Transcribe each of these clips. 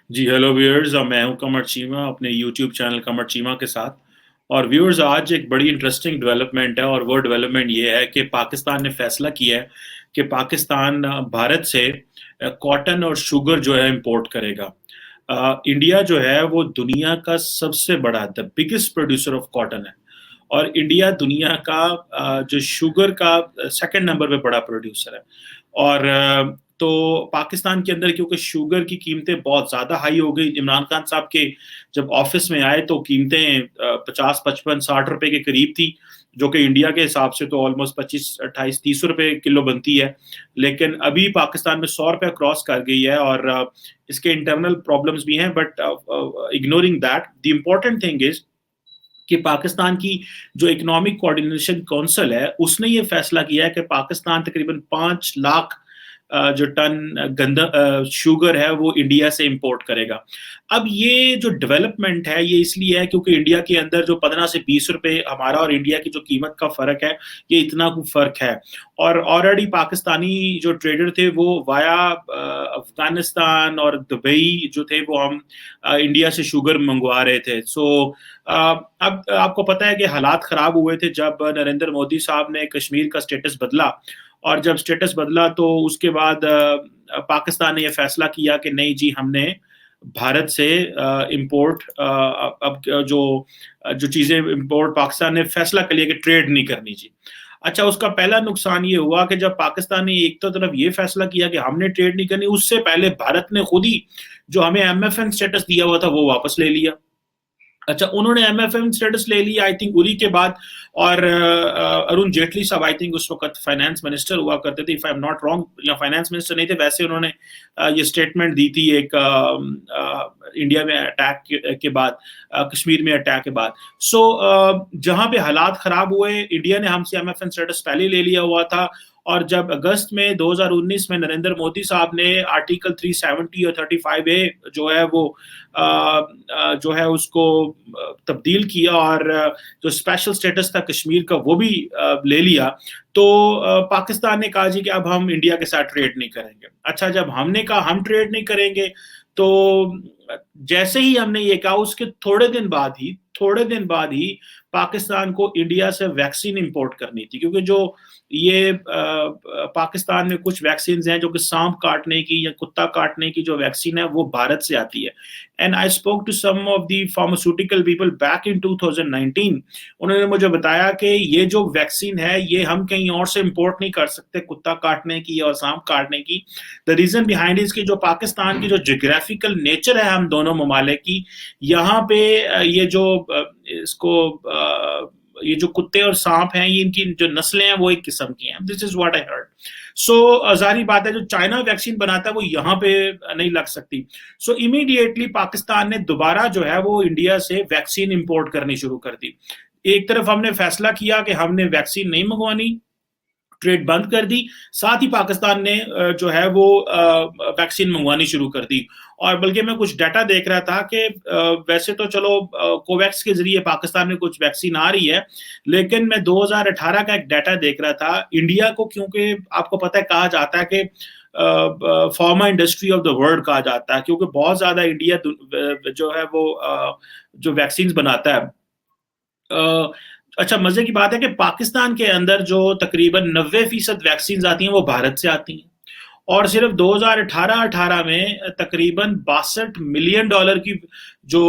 जी hello viewers, मैं हूं कमर चीमा अपने यूट्यूब चैनल कमर चीमा के साथ। और व्यूअर्स, आज एक बड़ी इंटरेस्टिंग डेवलपमेंट है और वो डेवलपमेंट ये है कि पाकिस्तान ने फैसला किया है कि पाकिस्तान भारत से कॉटन और शुगर जो है इंपोर्ट करेगा। इंडिया जो है वो दुनिया का सबसे बड़ा the biggest producer of cotton है। और इंडिया दुनिया का जो शुगर का सेकंड नंबर पे बड़ा प्रोड्यूसर है। और तो पाकिस्तान के अंदर क्योंकि शुगर की कीमतें बहुत ज़्यादा हाई हो गई, इमरान खान साहब के जब ऑफिस में आए तो कीमतें 50, 55, 60 रुपए के करीब थी, जो कि इंडिया के हिसाब से तो ऑलमोस्ट 25, 28, 30 रुपए किलो बनती है। लेकिन अभी पाकिस्तान में 100 रुपया क्रॉस कर गई है और इसके इंटरनल प्रॉब्लम्स भी हैं, but ignoring that the important thing is कि पाकिस्तान की जो इकोनॉमिक कोऑर्डिनेशन काउंसिल है उसने ये फैसला किया है कि पाकिस्तान तकरीबन 5 लाख जो टन गंदा शुगर है वो इंडिया से इंपोर्ट करेगा। अब ये जो डेवलपमेंट है ये इसलिए है क्योंकि इंडिया के अंदर जो 15 से 20 रुपए हमारा और इंडिया की जो कीमत का फर्क है, ये इतना कुछ फर्क है। और ऑलरेडी पाकिस्तानी जो ट्रेडर थे वो वाया अफगानिस्तान और दुबई जो थे वो हम इंडिया से शुगर मंगवा रहे थे। अब आपको पता है कि हालात खराब हुए थे जब नरेंद्र मोदी साहब ने कश्मीर का स्टेटस बदला। और जब स्टेटस बदला तो उसके बाद पाकिस्तान ने यह फैसला किया कि नहीं जी, हमने भारत से इंपोर्ट अब जो जो चीजें इंपोर्ट पाकिस्तान ने फैसला कर लिया कि ट्रेड नहीं करनी जी। अच्छा, उसका पहला नुकसान ये हुआ कि जब पाकिस्तान ने एक तो तरफ ये फैसला किया कि हमने ट्रेड नहीं करनी, उससे पहले भारत ने खुद ही जो हमें एमएफएन स्टेटस दिया हुआ था वो वापस ले लिया। अच्छा, उन्होंने एमएफएम स्टेटस ले लिया आई थिंक उरी के बाद। और अरुण जेटली साहब आई थिंक उस वक्त फाइनेंस मिनिस्टर हुआ करते थे, if I am not wrong, या फाइनेंस मिनिस्टर नहीं थे, वैसे उन्होंने ये स्टेटमेंट दी थी एक इंडिया में अटैक के बाद, कश्मीर में अटैक के बाद। जहां पे हालात खराब हुए, इंडिया ने हमसे एमएफएन स्टेटस पहले ले लिया हुआ था। और जब अगस्त में 2019 में नरेंद्र मोदी साहब ने आर्टिकल 370 और 35A जो है वो जो है उसको तब्दील किया और जो स्पेशल स्टेटस था कश्मीर का वो भी ले लिया, तो पाकिस्तान ने कहा जी कि अब हम इंडिया के साथ ट्रेड नहीं करेंगे। अच्छा, जब हमने कहा हम ट्रेड नहीं करेंगे, तो जैसे ही हमने ये कहा उसके थोड़े दिन बाद ही पाकिस्तान को इंडिया से वैक्सीन इंपोर्ट करनी थी, क्योंकि जो ये पाकिस्तान में कुछ वैक्सीन हैं जो कि सांप काटने की या कुत्ता काटने की जो वैक्सीन है वो भारत से आती है। And I spoke to some of the pharmaceutical people back in 2019। उन्होंने मुझे बताया कि ये जो वैक्सीन है ये हम कहीं और से इंपोर्ट नहीं कर सकते, कुत्ता काटने की और सांप काटने की। द रीजन बिहाइंड इज कि जो पाकिस्तान की जो जियोग्राफिकल नेचर है हम दोनों ममालिक की, यहाँ पे ये जो इसको ये जो कुत्ते और सांप हैं, ये इनकी जो नस्लें हैं वो एक किस्म की हैं। This is what I heard. जारी बात है जो चाइना वैक्सीन बनाता है वो यहाँ पे नहीं लग सकती। इमीडिएटली पाकिस्तान ने दोबारा जो है वो इंडिया से वैक्सीन इंपोर्ट करनी शुरू कर दी। एक तरफ हमने फैसला किया कि हमने वैक्सीन नहीं मंगवानी, ट्रेड बंद कर दी, साथ ही पाकिस्तान ने जो है वो वैक्सीन मंगवानी शुरू कर दी। और बल्कि मैं कुछ डाटा देख रहा था कि वैसे तो चलो कोवैक्स के जरिए पाकिस्तान में कुछ वैक्सीन आ रही है, लेकिन मैं 2018 का एक डाटा देख रहा था इंडिया को, क्योंकि आपको पता है कहा जाता है कि pharma industry of the world कहा जाता है, क्योंकि बहुत ज्यादा इंडिया जो है वो जो वैक्सीन बनाता है। अच्छा, मजे की बात है कि पाकिस्तान के अंदर जो तकरीबन 90% वैक्सीन आती हैं वो भारत से आती हैं। और सिर्फ 2018 में तकरीबन $62 मिलियन की जो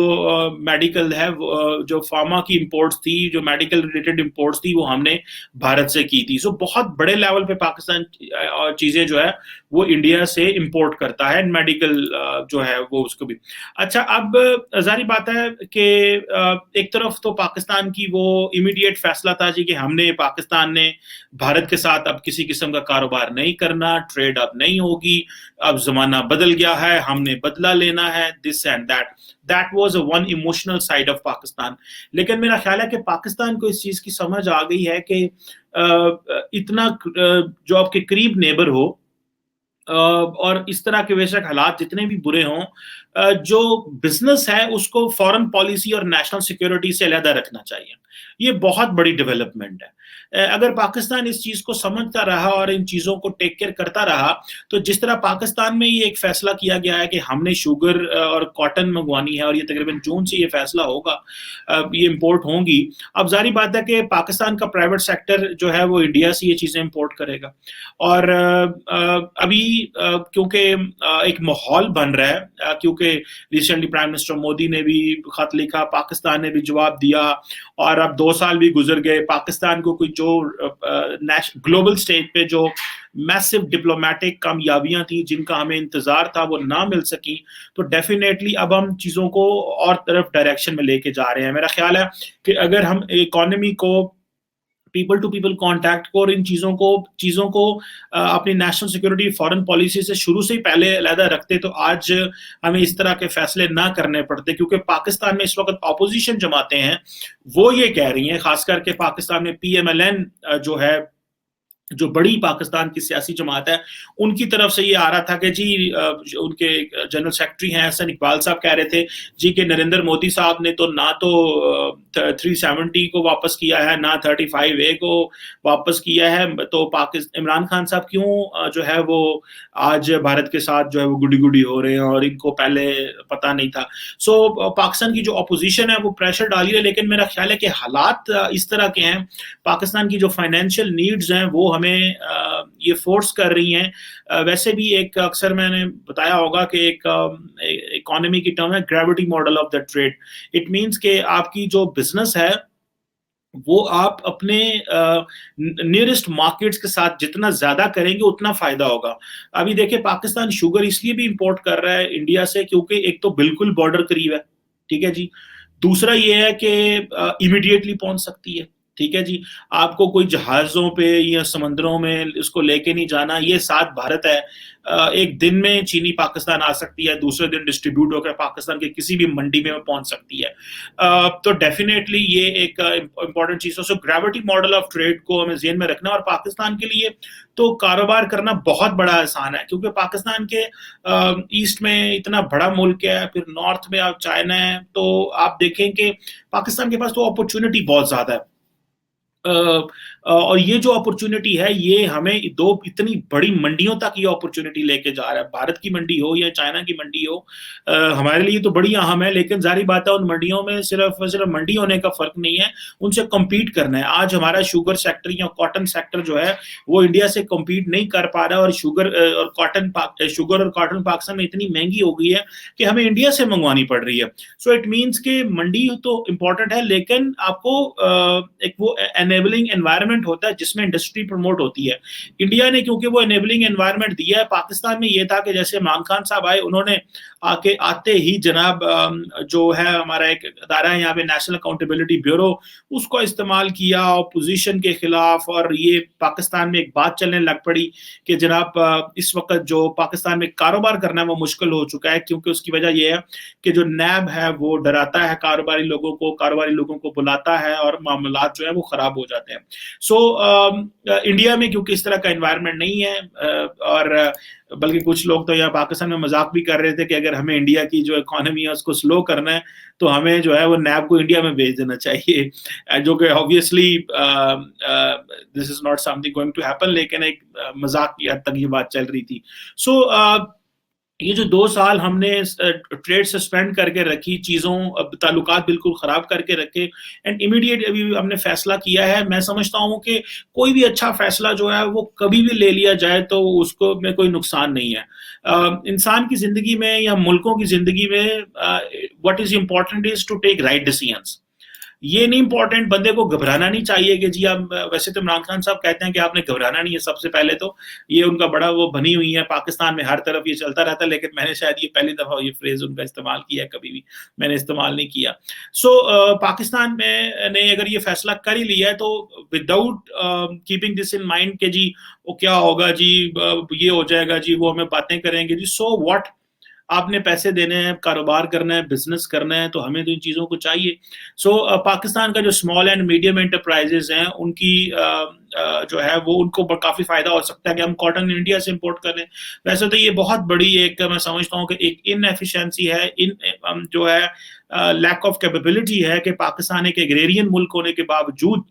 मेडिकल है जो फार्मा की इंपोर्ट्स थी, जो मेडिकल रिलेटेड इंपोर्ट्स थी, वो हमने भारत से की थी। बहुत बड़े लेवल पे पाकिस्तान चीजें जो है वो इंडिया से इंपोर्ट करता है, मेडिकल जो है वो उसको भी। अच्छा, अब जारी बात है कि एक तरफ तो पाकिस्तान की वो इमीडिएट फैसला था जी कि हमने पाकिस्तान ने भारत के साथ अब किसी किस्म का कारोबार नहीं करना, ट्रेड अब नहीं होगी, अब जमाना बदल गया है, हमने बदला लेना है, this and that was a one emotional side of Pakistan. लेकिन मेरा ख्याल है कि पाकिस्तान को इस चीज की समझ आ गई है कि इतना जो आपके करीब नेबर हो और इस तरह के बेशक हालात जितने भी बुरे हों, जो बिजनेस है उसको फॉरेन पॉलिसी और नेशनल सिक्योरिटी से अलहदा रखना चाहिए। ये बहुत बड़ी डेवलपमेंट है। अगर पाकिस्तान इस चीज़ को समझता रहा और इन चीज़ों को टेक केयर करता रहा, तो जिस तरह पाकिस्तान में ये एक फैसला किया गया है कि हमने शुगर और कॉटन मंगवानी है और ये तकरीबन जून से ये फैसला होगा, ये इंपोर्ट होंगी। अब जारी बात है कि पाकिस्तान का प्राइवेट सेक्टर जो है वो इंडिया से ये चीज़ें इंपोर्ट करेगा। और अभी क्योंकि एक माहौल बन रहा है, क्योंकि रिसेंटली प्राइम मिनिस्टर मोदी ने भी खत लिखा, पाकिस्तान ने भी जवाब दिया, और अब 2 साल भी गुजर गए, पाकिस्तान को कोई जो ग्लोबल स्टेज पे जो मैसिव डिप्लोमेटिक कामयाबियां थी जिनका हमें इंतजार था वो ना मिल सकी, तो डेफिनेटली अब हम चीज़ों को और तरफ डायरेक्शन में लेके जा रहे हैं। मेरा ख्याल है कि अगर हम इकोनॉमी को, पीपल टू पीपल कांटेक्ट को और इन चीज़ों को अपनी नेशनल सिक्योरिटी फॉरेन पॉलिसी से शुरू से ही पहले अलहदा रखते, तो आज हमें इस तरह के फैसले ना करने पड़ते। क्योंकि पाकिस्तान में इस वक्त अपोजिशन जमातें हैं, वो ये कह रही हैं, खास करके पाकिस्तान में पीएमएलएन जो है, जो बड़ी पाकिस्तान की सियासी जमात है, उनकी तरफ से ये आ रहा था कि जी उनके जनरल सेक्रेटरी हैं हसन इकबाल साहब कह रहे थे जी कि नरेंद्र मोदी साहब ने तो ना तो 370 को वापस किया है, ना 35A को वापस किया है, तो पाकिस्तान इमरान खान साहब क्यों जो है वो आज भारत के साथ जो है वो गुडी गुडी हो रहे हैं और इनको पहले पता नहीं था। सो पाकिस्तान की जो अपोजिशन है वो प्रेशर डाली है, लेकिन मेरा ख्याल है कि हालात इस तरह के हैं, पाकिस्तान की जो फाइनेंशियल नीड्स हैं वो हमें ये फोर्स कर रही हैं। वैसे भी एक अक्सर मैंने बताया होगा कि एक इकोनॉमी की टर्म है gravity model of the trade. It means कि आपकी जो बिजनेस है वो आप अपने नियरेस्ट मार्केट्स के साथ जितना ज्यादा करेंगे उतना फायदा होगा। अभी देखिए पाकिस्तान शुगर इसलिए भी इंपोर्ट कर रहा है इंडिया से क्योंकि एक तो बिल्कुल बॉर्डर करीब है, ठीक है जी, दूसरा ये है कि इमीडिएटली पहुंच सकती है, ठीक है जी, आपको कोई जहाजों पे या समंदरों में इसको लेके नहीं जाना, ये साथ भारत है। एक दिन में चीनी पाकिस्तान आ सकती है, दूसरे दिन डिस्ट्रीब्यूट होकर पाकिस्तान के किसी भी मंडी में पहुंच सकती है। तो डेफिनेटली ये एक इंपॉर्टेंट चीज है। सो ग्रेविटी मॉडल ऑफ ट्रेड को हमें जेहन में रखना, और पाकिस्तान के लिए तो कारोबार करना बहुत बड़ा आसान है, क्योंकि पाकिस्तान के ईस्ट में इतना बड़ा मुल्क है, फिर नॉर्थ में आप चाइना है, तो आप देखें कि पाकिस्तान के पास तो अपॉर्चुनिटी बहुत ज्यादा है। और ये जो अपॉर्चुनिटी है ये हमें दो इतनी बड़ी मंडियों तक ये अपॉर्चुनिटी लेके जा रहा है, भारत की मंडी हो या चाइना की मंडी हो, हमारे लिए तो बड़ी अहम है। लेकिन जारी बात है उन मंडियों में सिर्फ मंडी होने का फर्क नहीं है, उनसे कम्पीट करना है। आज हमारा शुगर सेक्टर या कॉटन सेक्टर जो है वो इंडिया से कम्पीट नहीं कर पा रहा, और शुगर और कॉटन पाकिस्तान में इतनी महंगी हो गई है कि हमें इंडिया से मंगवानी पड़ रही है। सो इट मीन्स के मंडी तो इंपॉर्टेंट है, लेकिन आपको एक वो एनेबलिंग एनवायरनमेंट होता है जिसमें इंडस्ट्री प्रमोट होती है। इंडिया ने क्योंकि वो एनेबलिंग एनवायरनमेंट दिया है, पाकिस्तान में ये था कि जैसे इमरान खान साहब आए, उन्होंने आते ही जनाब जो है हमारा एक अदारा है यहाँ पे नेशनल अकाउंटेबिलिटी ब्यूरो, उसको इस्तेमाल किया अपोजिशन के खिलाफ, और ये पाकिस्तान में एक बात चलने लग पड़ी कि जनाब इस वक्त जो पाकिस्तान में कारोबार करना है वो मुश्किल हो चुका है, क्योंकि उसकी वजह यह है कि जो नैब है वो डराता है कारोबारी लोगों को बुलाता है और मामलात जो है वो खराब हो जाते हैं। सो इंडिया में क्योंकि इस तरह का एनवायरनमेंट नहीं है, और बल्कि कुछ लोग तो यहाँ पाकिस्तान में मजाक भी कर रहे थे कि अगर हमें इंडिया की जो इकोनॉमी है उसको स्लो करना है तो हमें जो है वो नैब को इंडिया में भेज देना चाहिए, जो कि obviously this is not something going to happen, लेकिन एक मजाक की हद तक ये बात चल रही थी। सो ये जो 2 साल हमने ट्रेड सस्पेंड करके रखी, चीज़ों ताल्लुकात बिल्कुल ख़राब करके रखे, एंड इमीडिएट अभी हमने फैसला किया है। मैं समझता हूँ कि कोई भी अच्छा फैसला जो है वो कभी भी ले लिया जाए तो उसको में कोई नुकसान नहीं है। इंसान की ज़िंदगी में या मुल्कों की ज़िंदगी में what is important is to take right decisions. ये नहीं इंपॉर्टेंट, बंदे को घबराना नहीं चाहिए कि जी आप, वैसे तो इमरान खान साहब कहते हैं कि आपने घबराना नहीं है, सबसे पहले तो ये उनका बड़ा वो बनी हुई है, पाकिस्तान में हर तरफ ये चलता रहता है, लेकिन मैंने शायद ये पहली दफा ये फ्रेज उनका इस्तेमाल किया है, कभी भी मैंने इस्तेमाल नहीं किया। सो पाकिस्तान में ने अगर ये फैसला कर ही लिया है तो without keeping this in mind के जी वो क्या होगा जी, ये हो जाएगा जी, वो हमें बातें करेंगे जी, सो व्हाट, आपने पैसे देने हैं, कारोबार करना है, बिजनेस करना है, तो हमें तो इन चीज़ों को चाहिए। सो पाकिस्तान का जो स्मॉल एंड मीडियम एंटरप्राइजेज हैं उनकी जो है वो उनको काफ़ी फ़ायदा हो सकता है कि हम कॉटन इंडिया से इंपोर्ट कर लें। वैसे तो ये बहुत बड़ी एक, मैं समझता हूँ कि एक इनएफिशिएंसी है, जो है लैक ऑफ कैपेबिलिटी है कि पाकिस्तान एक एग्रेरियन मुल्क होने के बावजूद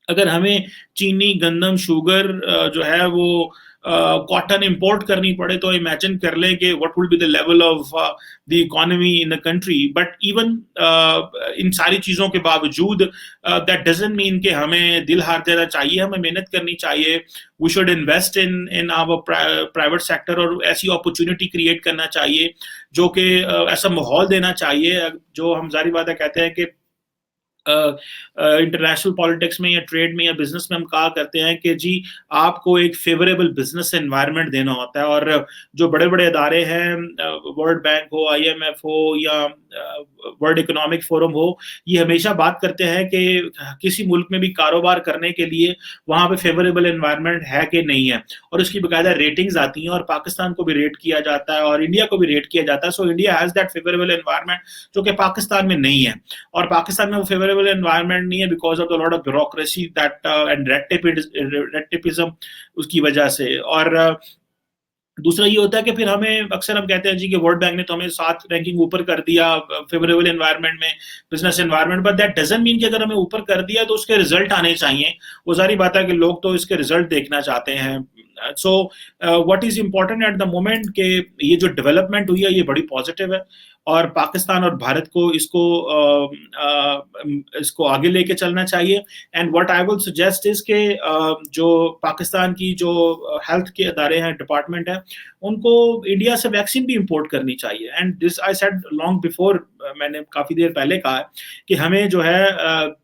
अगर हमें चीनी, गंदम, शुगर जो है वो कॉटन इंपोर्ट करनी पड़े, तो इमेजिन कर लें कि what will be the level of the economy in the country. But even in सारी चीज़ों के बावजूद दैट डजंट मीन कि हमें दिल हार देना चाहिए, हमें मेहनत करनी चाहिए। We should invest in our private sector, और ऐसी अपॉर्चुनिटी क्रिएट करना चाहिए जो कि ऐसा माहौल देना चाहिए, जो हम जारी बात है कहते हैं कि इंटरनेशनल पॉलिटिक्स में या ट्रेड में या बिजनेस में हम कहा करते हैं कि जी आपको एक फेवरेबल बिजनेस एनवायरनमेंट देना होता है। और जो बड़े बड़े अदारे हैं, वर्ल्ड बैंक हो, आईएमएफ हो, या वर्ल्ड इकोनॉमिक फोरम हो, ये हमेशा बात करते हैं कि किसी मुल्क में भी कारोबार करने के लिए वहां पे फेवरेबल एनवायरनमेंट है कि नहीं है, और उसकी बकायदा रेटिंग्स आती हैं, और पाकिस्तान को भी रेट किया जाता है और इंडिया को भी रेट किया जाता है। So India has that favourable environment जो कि पाकिस्तान में नहीं है। और पाकिस्तान में वो फेवरेबल एनवायरनमेंट नहीं है because of the lot of bureaucracy that and red tapism, उसकी वजह से। और दूसरा ये होता है कि फिर हमें अक्सर हम कहते हैं जी कि वर्ल्ड बैंक ने तो हमें 7 रैंकिंग ऊपर कर दिया फेवरेबल एनवायरनमेंट में, business environment, but that doesn't mean कि अगर हमें ऊपर कर दिया तो उसके रिजल्ट आने चाहिए। वो सारी बात है कि लोग तो इसके रिजल्ट देखना चाहते हैं। So what is important at the moment कि ये जो डेवलपमेंट हुई है ये बड़ी पॉजिटिव है, और पाकिस्तान और भारत को इसको आगे लेके चलना चाहिए। And what I will suggest is के जो पाकिस्तान की जो हेल्थ के अदारे हैं, डिपार्टमेंट है, उनको इंडिया से वैक्सीन भी इंपोर्ट करनी चाहिए। And this I said long before, मैंने काफी देर पहले कहा है कि हमें जो है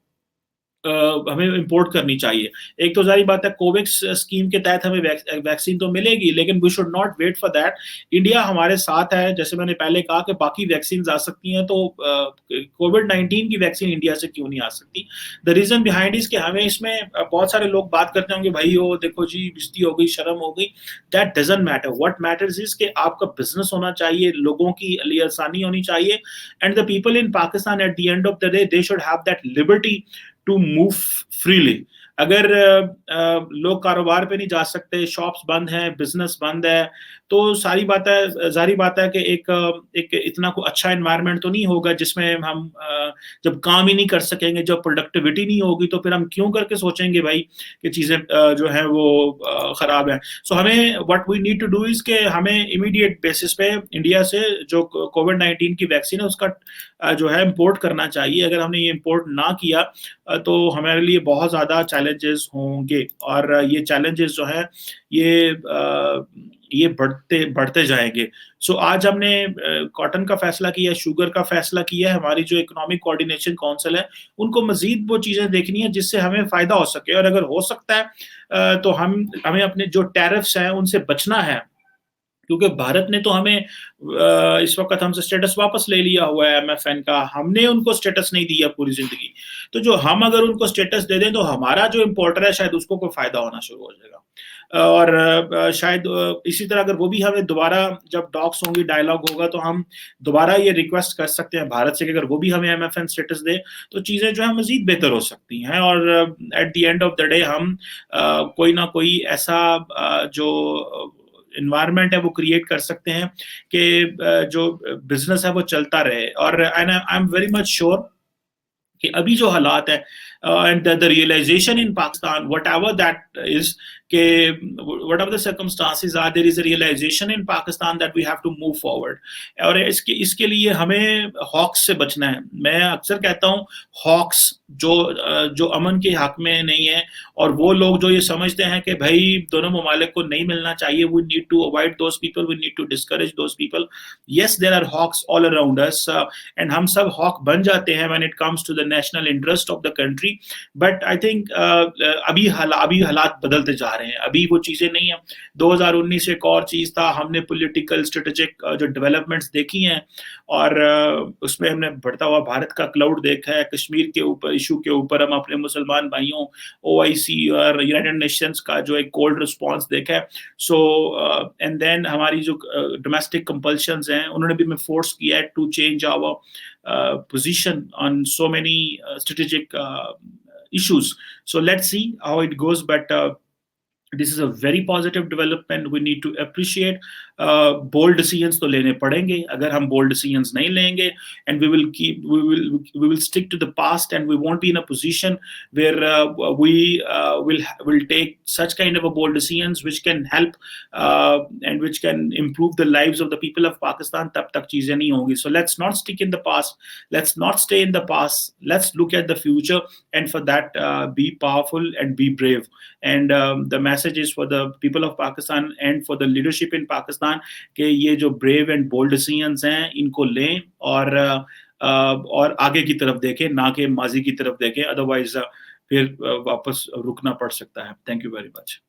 हमें इंपोर्ट करनी चाहिए। एक तो जारी बात है कोवैक्स स्कीम के तहत हमें वैक्सीन तो मिलेगी, लेकिन we should not wait for that. India हमारे साथ है, जैसे मैंने पहले कहा कि बाकी वैक्सीन आ सकती हैं, तो कोविड-19 की वैक्सीन इंडिया से क्यों नहीं आ सकती? द रीजन बिहाइंड इज कि हमें इसमें बहुत सारे लोग बात करते होंगे भाई वो देखो जी बेइज्जती हो गई, शर्म हो गई। That doesn't matter. What matters is कि आपका बिजनेस होना चाहिए, लोगों की लिए आसानी होनी चाहिए, and the people in Pakistan at the end of the day they should have that liberty to move freely. अगर लोग कारोबार पे नहीं जा सकते, शॉप्स बंद हैं, बिजनेस बंद है, तो सारी बात है, जारी बात है कि एक इतना कोई अच्छा एनवायरनमेंट तो नहीं होगा जिसमें हम जब काम ही नहीं कर सकेंगे, जब प्रोडक्टिविटी नहीं होगी, तो फिर हम क्यों करके सोचेंगे भाई कि चीजें जो है वो खराब है। सो हमें what we need to do is के हमें इमीडिएट बेसिस पे इंडिया से जो कोविड-19 की वैक्सीन है उसका जो है इम्पोर्ट करना चाहिए। अगर हमने ये इम्पोर्ट ना किया तो हमारे लिए बहुत ज़्यादा चैलेंजेस होंगे, और ये चैलेंजेस जो है ये ये बढ़ते बढ़ते जाएंगे। सो आज हमने कॉटन का फैसला किया, शुगर का फैसला किया है, हमारी जो इकोनॉमिक कोऑर्डिनेशन काउंसिल है उनको मजीद वो चीज़ें देखनी है जिससे हमें फ़ायदा हो सके, और अगर हो सकता है तो हमें अपने जो टैरिफ्स हैं उनसे बचना है, क्योंकि भारत ने तो हमें इस वक्त हमसे स्टेटस वापस ले लिया हुआ है एमएफएन का, हमने उनको स्टेटस नहीं दिया पूरी जिंदगी। तो जो हम अगर उनको स्टेटस दे दें तो हमारा जो इम्पोर्टर है शायद उसको कोई फायदा होना शुरू हो जाएगा। और शायद इसी तरह अगर वो भी हमें दोबारा जब डॉक्स होंगी, डायलॉग होगा, तो हम दोबारा ये रिक्वेस्ट कर सकते हैं भारत से कि अगर वो भी हमें एमएफएन स्टेटस दे तो चीज़ें जो है मजीद बेहतर हो सकती हैं, और eight the end of the day हम कोई ना कोई ऐसा जो इन्वायरमेंट है वो क्रिएट कर सकते हैं कि जो बिजनेस है वो चलता रहे। और I am very much sure कि अभी जो हालात है and the realization in Pakistan whatever that is के whatever the circumstances are, there is a realization in Pakistan that we have to move forward. और इसके लिए हमें हॉक्स से बचना है। मैं अक्सर कहता हूँ हॉक्स जो अमन के हक में नहीं है, और वो लोग जो ये समझते हैं कि भाई दोनों ममालिक को नहीं मिलना चाहिए, we need to avoid those people, we need to discourage those people. Yes there are hawks all around us, and हम सब हॉक बन जाते हैं when it comes to the national interest of the country. But I think अभी हालात बदलते जा रहे हैं, अभी वो चीजें नहीं है। 2019 एक और चीज था, हमने पॉलिटिकल स्ट्रेटेजिक जो डेवलपमेंट्स देखी हैं, और उसमें हमने बढ़ता हुआ भारत का क्लाउड देखा है। कश्मीर के ऊपर इशू के ऊपर हम अपने मुसलमान भाइयों, ओआईसी और यूनाइटेड नेशंस का जो एक कोल्ड रिस्पॉन्स देखा है। सो एंड देन हमारी जो डोमेस्टिक कंपल्शंस हैं उन्होंने भी हमें फोर्स किया है to change our position on so many strategic issues. So let's see how it goes. But this is a very positive development, we need to appreciate. Bold decisions तो लेने पड़ेंगे, अगर हम बोल्ड डिसीजंस नहीं लेंगे and we will stick to the past and we won't be in a position where we will take such kind of a bold decisions which can help and which can improve the lives of the people of Pakistan, तब तक चीजें नहीं होंगी. So let's not stick in the past, let's not stay in the past, let's look at the future, and for that be powerful and be brave. And the message is for the people of Pakistan and for the leadership in Pakistan कि ये जो brave and bold decisions हैं इनको लें और आगे की तरफ देखें, ना कि माजी की तरफ देखें, अदरवाइज फिर वापस रुकना पड़ सकता है. Thank you very much.